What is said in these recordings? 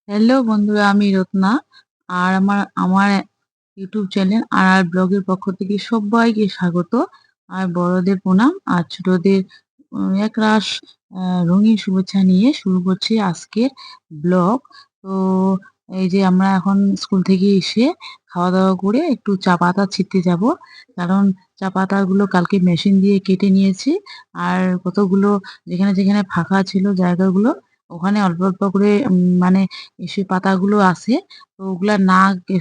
Hello বন্ধুরা, আমি রত্না। আর আমার ইউটিউব চ্যানেল আর ব্লগের পক্ষ থেকে সবাইকে স্বাগত। আর বড়দের প্রণাম আর ছোটদের একরাশ রঙিন শুভেচ্ছা নিয়ে শুরু করছি আজকের ব্লগ। তো এই যে আমরা এখন স্কুল থেকে এসে খাওয়া দাওয়া করে একটু চা পাতা ছিঁড়তে যাব। কারণ চা পাতাগুলো কালকে মেশিন দিয়ে কেটে নিয়েছি। আর কতগুলো যেখানে যেখানে ফাঁকা ছিল জায়গাগুলো, ওখানে অল্প অল্প করে মানে সে পাতাগুলো আছে। তো ওগুলা না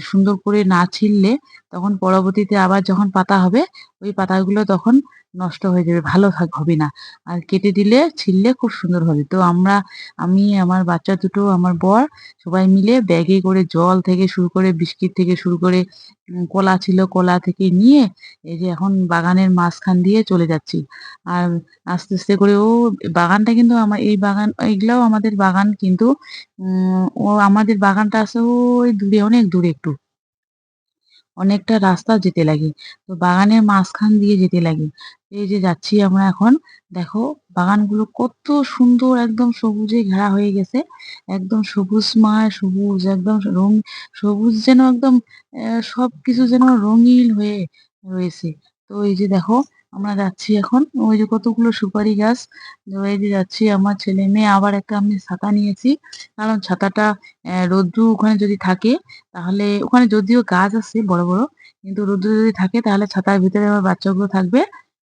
সুন্দর করে না ছিঁড়লে তখন পরবর্তীতে আবার যখন পাতা হবে, ওই পাতাগুলো তখন নষ্ট হয়ে যাবে, ভালো হবে না। আর কেটে দিলে ছিঁড়লে খুব সুন্দর হবে। তো আমি, আমার বাচ্চা দুটো, আমার বর সবাই মিলে ব্যাগে করে জল থেকে শুরু করে বিস্কিট থেকে শুরু করে কলা ছিল, কলা থেকে নিয়ে এই যে এখন বাগানের মাঝখান দিয়ে চলে যাচ্ছি। আর আস্তে আস্তে করে বাগানটা কিন্তু এই বাগান, এইগুলাও আমাদের বাগান, কিন্তু আমাদের বাগানটা আছে ওই দূরে, অনেক দূরে একটু। অনেকটা রাস্তা যেতে লাগে। তো বাগানের মাঝখান দিয়ে যেতে লাগে। এই যে যাচ্ছি আমরা এখন, দেখো বাগানগুলো কত সুন্দর, একদম সবুজে ঘেরা হয়ে গেছে। একদম সবুজময় সবুজ, একদম সবুজ যেন একদম সবকিছু যেন রঙিন হয়ে রয়েছে। তো এই যে দেখো আমরা যাচ্ছি এখন, ওই যে কতগুলো সুপারি গাছ। তো এই যে যাচ্ছি আমার ছেলে মেয়ে, আবার একটা আমি ছাতা নিয়েছি। কারণ ছাতাটা রোদ্রু ওখানে যদি থাকে, তাহলে ওখানে যদিও গাছ আছে বড় বড়, কিন্তু রোদ্দুর যদি থাকে তাহলে ছাতার ভিতরে আমার বাচ্চাগুলো থাকবে।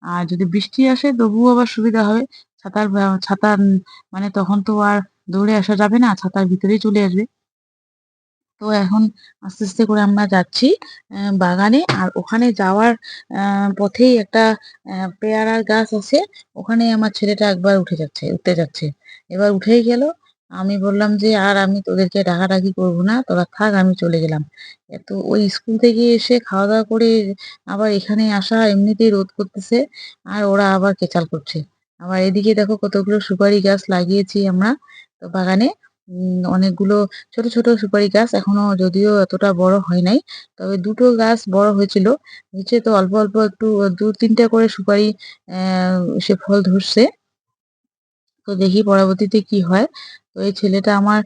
আর যদি বৃষ্টি আসে তবুও আবার সুবিধা হবে। ছাতা মানে তখন তো আর দৌড়ে আসা যাবে না, ছাতার ভিতরেই চলে আসবে। তো এখন আস্তে আস্তে করে আমরা যাচ্ছি বাগানে। আর ওখানে যাওয়ার পথেই একটা পেয়ারার গাছ আছে। ওখানে আমার ছেলেটা একবার উঠতে যাচ্ছে, এবার উঠেই গেল। আমি বললাম যে আর আমি তোদেরকে ডাকাডাকি করবো না, তোরা থাক, আমি চলে গেলাম। তো ওই স্কুল থেকে এসে খাওয়া দাওয়া করে আবার এখানে আসা, এমনিতেই রোদ করতেছে, আর ওরা আবার কেচাল করছে। আবার এদিকে দেখো কতগুলো সুপারি গাছ লাগিয়েছি আমরা তো বাগানে। অনেকগুলো ছোট ছোট সুপারি গাছ, এখনো যদিও এতটা বড় হয় নাই, তবে দুটো গাছ বড় হয়েছিল। নিচে তো অল্প অল্প একটু দু তিনটা করে সুপারি সে ফল ধরছে। তো দেখি পরবর্তীতে কি হয়। তো এই ছেলেটা আমার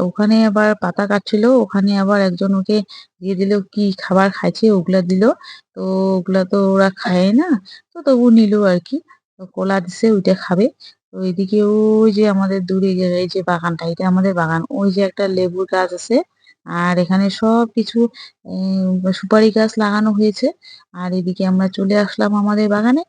ওখানে আবার পাতা কাটছিল, ওখানে আবার একজন ওকে দিয়ে দিল, কি খাবার খাইছে ওগুলা দিল। তো ওগুলা তো ওরা খায় না, তো তবু নিল আর কি। তো কলা দিছে, ওইটা খাবে। তো এদিকে ওই যে আমাদের দূরে এই যে বাগানটা, এটা আমাদের বাগান। ওই যে একটা লেবুর গাছ আছে। আর এখানে সব কিছু সুপারি গাছ লাগানো হয়েছে। আর এদিকে আমরা চলে আসলাম আমাদের বাগানে।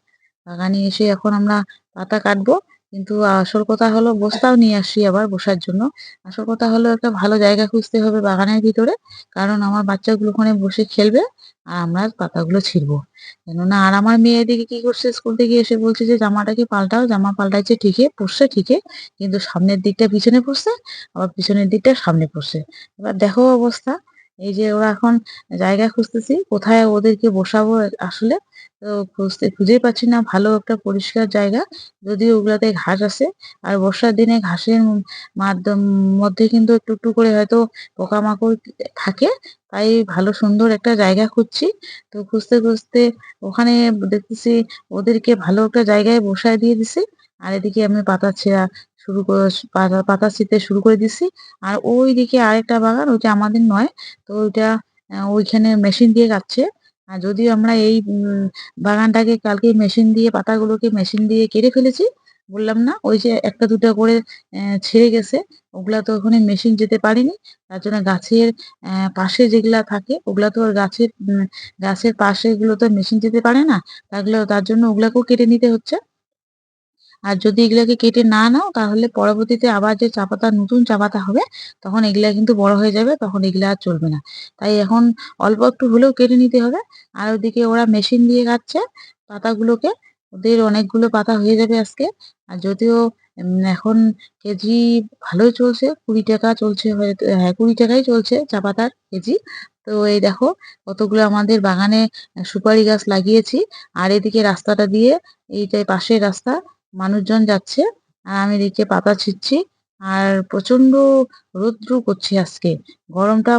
বাগানে এসে এখন আমরা পাতা কাটবো। কিন্তু আসল কথা হলো বস্তাও নিয়ে আসি আবার বসার জন্য। আসল কথা হলো একটা ভালো জায়গা খুঁজতে হবে বাগানের ভিতরে। কারণ আমার বাচ্চাগুলো ওখানে বসে খেলবে, আর আমরা পাতাগুলো ছিঁড়বো। কেননা আর আমার মেয়ে এদিকে কি করছে, স্কুল থেকে এসে বলছে যে জামাটাকে পাল্টাও। জামা পাল্টাইছে ঠিকই, পড়ছে ঠিকই, কিন্তু সামনের দিকটা পিছনে পড়ছে, আবার পিছনের দিকটা সামনে পড়ছে। এবার দেখো অবস্থা। এই যে ওরা এখন জায়গা খুঁজতেছি কোথায় ওদেরকে বসাবো আসলে। তো খুঁজেই পাচ্ছি না ভালো একটা পরিষ্কার জায়গা। যদিও ওগুলাতে ঘাস আছে, আর বর্ষার দিনে ঘাসের মাধ্যম মধ্যে কিন্তু একটু একটু করে হয়তো পোকামাকড় থাকে। তাই ভালো সুন্দর একটা জায়গা খুঁজছি। তো খুঁজতে খুঁজতে ওখানে দেখতেছি ওদেরকে ভালো একটা জায়গায় বসায় দিয়ে দিছি। আর এদিকে আমি পাতা ছেঁড়া শুরু করে, পাতা পাতা ছিঁড়তে শুরু করে দিছি। আর ওইদিকে আরেকটা বাগান, ওইটা আমাদের নয়। তো ওইটা ওইখানে মেশিন দিয়ে কাটছে। আর যদিও আমরা এই বাগানটাকে কালকে মেশিন দিয়ে, পাতাগুলোকে মেশিন দিয়ে কেটে ফেলেছি। বললাম না, ওই যে একটা দুটা করে ছেড়ে গেছে, ওগুলা তো ওখানে মেশিন যেতে পারেনি। তার জন্য গাছের পাশে যেগুলা থাকে ওগুলা তো আর গাছের পাশে এগুলো তো মেশিন যেতে পারে না। তার জন্য ওগুলাকেও কেটে নিতে হচ্ছে। আর যদি এগুলাকে কেটে না নাও, তাহলে পরবর্তীতে আবার যে চা পাতা, নতুন চা পাতা হবে, তখন এগুলা কিন্তু বড় হয়ে যাবে, তখন এগুলা আর চলবে না। তাই এখন অল্প একটু হলেও কেটে নিতে হবে। আর ওদিকে ওরা মেশিন দিয়ে কাটছে পাতাগুলোকে। ওদের অনেকগুলো পাতা হয়ে যাবে আজকে। আর যদিও এখন কেজি ভালোই চলছে, 20 টাকা চলছে হয়তো, হ্যাঁ 20 টাকাই চলছে চা পাতার কেজি। তো এই দেখো কতগুলো আমাদের বাগানে সুপারি গাছ লাগিয়েছি। আর এদিকে রাস্তাটা দিয়ে, এইটাই পাশের রাস্তা, মানুষজন যাচ্ছে। আর আমি এদিকে পাতা ছিঁড়ছি। আর প্রচন্ড রৌদ্র করছে আজকে, গরমটা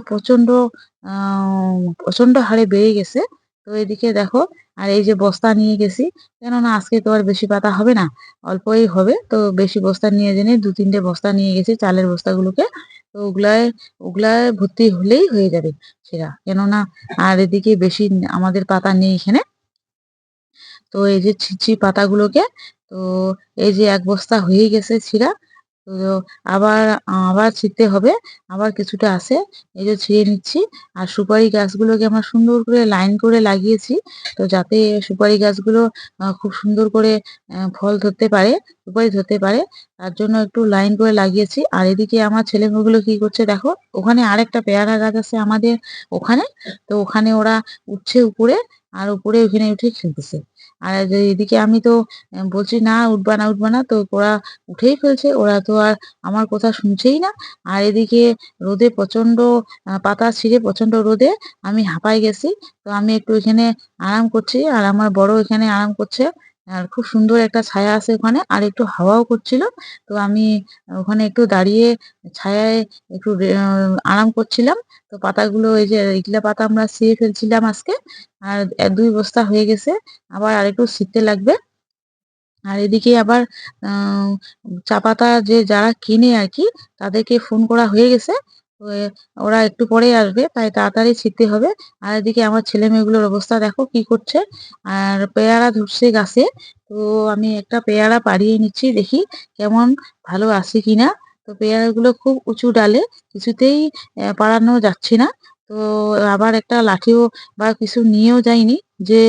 প্রচন্ড হারে বেড়ে গেছে। তো এদিকে দেখো, আর এই যে বস্তা নিয়ে গেছি, কেননা আজকে তো আর বেশি পাতা হবে না, অল্পই হবে। তো বেশি বস্তা নিয়ে জেনে 2-3টে বস্তা নিয়ে গেছি চালের বস্তাগুলোকে। তো ওগুলায় ওগুলায় ভর্তি হলেই হয়ে যাবে সেরা, কেননা আর এদিকে বেশি আমাদের পাতা নেই এখানে। তো এই যে ছিঁড়ছি পাতাগুলোকে, তো এই যে এক বস্তা হয়েই গেছে ছিঁড়া। তো আবার আবার ছিঁড়তে হবে, আবার কিছুটা আছে, এই যে ছিঁড়ে নিচ্ছি। আর সুপারি গাছগুলোকে আমরা সুন্দর করে লাইন করে লাগিয়েছি, তো যাতে সুপারি গাছগুলো খুব সুন্দর করে ফল ধরতে পারে, সুপারি ধরতে পারে, তার জন্য একটু লাইন করে লাগিয়েছি। আর এদিকে আমার ছেলেমেয়েগুলো কি করছে দেখো, ওখানে আরেকটা পেয়ারা গাছ আছে আমাদের ওখানে, তো ওখানে ওরা উঠছে উপরে, আর উপরে ওখানে উঠে খেলতেছে। আর এদিকে আমি তো বলছি না উঠবা না উঠবা না, তো ওরা উঠেই ফেলছে, ওরা তো আর আমার কথা শুনছেই না। আর এদিকে রোদে প্রচন্ড পাতা ছিঁড়ে প্রচন্ড রোদে আমি হাঁপাই গেছি। তো আমি একটু এখানে আরাম করছি, আর আমার বড় এখানে আরাম করছে। আর খুব সুন্দর একটা ছায়া আছে ওখানে, আর একটু হাওয়াও করছিল। তো আমি ওখানে একটু দাঁড়িয়ে ছায়ায় একটু আরাম করছিলাম। তো পাতাগুলো এই যে এগুলা পাতা আমরা ছিঁড়ে ফেলছিলাম আজকে, আর ২ বস্তা হয়ে গেছে, আবার আরেকটু ছিঁড়তে লাগবে। আর এদিকে আবার আহ, চা পাতা যে যারা কিনে আর কি, তাদেরকে ফোন করা হয়ে গেছে। তো ওরা একটু পরে আসবে, তাই তাড়াতাড়ি ছিঁড়তে হবে। আর এদিকে আমার ছেলে মেয়েগুলোর অবস্থা দেখো কি করছে। আর পেয়ারা ধরছে গাছে, তো আমি একটা পেয়ারা পাড়িয়ে নিচ্ছি, দেখি কেমন ভালো আছে কিনা। তো পেয়ারাগুলো খুব উঁচু ডালে, কিছুতেই পাড়ানো যাচ্ছে না। তো আবার একটা লাঠিও বা কিছু নিয়েও যাইনি, যে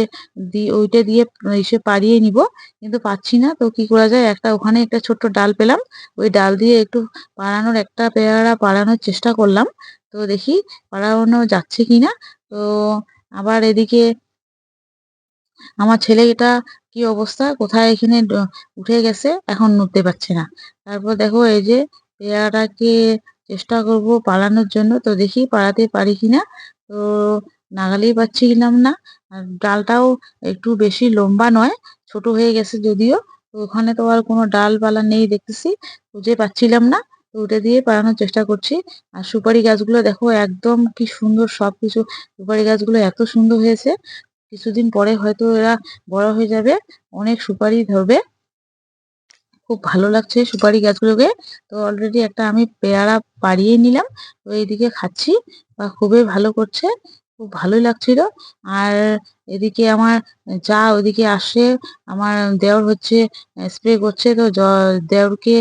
ওইটা দিয়ে এসে পাড়িয়ে নিব, কিন্তু পাচ্ছি না। তো কি করা যায়, একটা ওখানে একটা ছোট্ট ডাল পেলাম, ওই ডাল দিয়ে একটু পাড়ানোর, একটা পেয়ারা পাড়ানোর চেষ্টা করলাম। তো দেখি পাড়ানো যাচ্ছে কিনা। তো আবার এদিকে আমার ছেলেটা কি অবস্থা, কোথায় এখানে উঠে গেছে, এখন নড়তে পারছে না। তারপর দেখো এই যে পেয়ারাটাকে চেষ্টা করব পালানোর জন্য, তো দেখি পালাতে পারি কিনা। তো নাগালেই পাচ্ছিলাম না। আর ডালটাও একটু বেশি লম্বা নয়, ছোট হয়ে গেছে যদিও। তো ওখানে তো আর কোনো ডালপালা নেই দেখতেছি, খুঁজে পাচ্ছিলাম না। তো ওটা দিয়ে পালানোর চেষ্টা করছি। আর সুপারি গাছগুলো দেখো একদম কি সুন্দর, সবকিছু সুপারি গাছগুলো এত সুন্দর হয়েছে। কিছুদিন পরে হয়তো এরা বড় হয়ে যাবে, অনেক সুপারি ধরবে। খুব ভালো লাগছে সুপারি গাছগুলোকে। তো অলরেডি একটা আমি পেয়ারা পাড়িয়ে নিলাম, তো এইদিকে খাচ্ছি, বা খুবই ভালো করছে, খুব ভালোই লাগছিল। আর এদিকে আমার যা ওইদিকে আসে, আমার দেওর হচ্ছে স্প্রে করছে, তো দেওরকে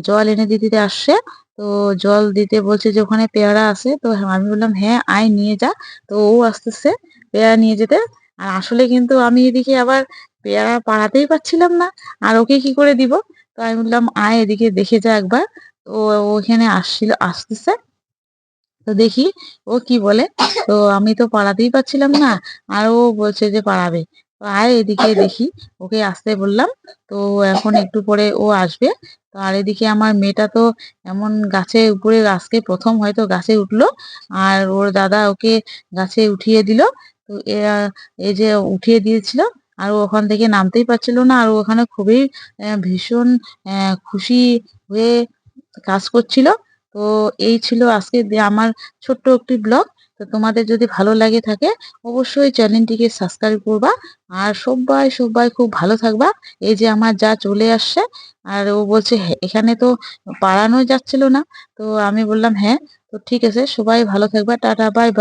জল এনে দিতে দিতে আসছে। তো জল দিতে বলছে যে ওখানে পেয়ারা আছে, তো আমি বললাম হ্যাঁ আয় নিয়ে যা। তো ও আসতেছে পেয়ারা নিয়ে যেতে। আর আসলে কিন্তু আমি এদিকে আবার পেয়ারা পাড়াতেই পারছিলাম না, আর ওকে কি করে দিব। তো আমি বললাম আয় এদিকে দেখে যা একবার। তো ও ওখানে আসতেছে, তো দেখি ও কি বলে। তো আমি তো পাড়াতেই পারছিলাম না, আর ও বলছে যে পাড়াবে। তো আয় এদিকে দেখি, ওকে আসতে বললাম। তো এখন একটু পরে ও আসবে। তো আর এদিকে আমার মেয়েটা তো এমন গাছে উপরে, আজকে প্রথম হয়তো গাছে উঠলো, আর ওর দাদা ওকে গাছে উঠিয়ে দিল। তো এই যে উঠিয়ে দিয়েছিল, আর ও ওখান থেকে নামতেই পারছিল না, আর ও ওখানে খুবই ভীষণ খুশি হয়ে কাজ করছিল। তো এই ছিল আজকে আমার ছোট্ট একটি ব্লগ। তো তোমাদের যদি ভালো লাগে থাকে, অবশ্যই চ্যানেলটিকে সাবস্ক্রাইব করবা। আর সবাই সবাই খুব ভালো থাকবা। এই যে আমার যা চলে আসছে, আর ও বলছে "হ্যাঁ, এখানে তো পাড়ানো যাচ্ছিল না।" তো আমি বললাম হ্যাঁ। তো ঠিক আছে, সবাই ভালো থাকবা, টাটা বাই বাই।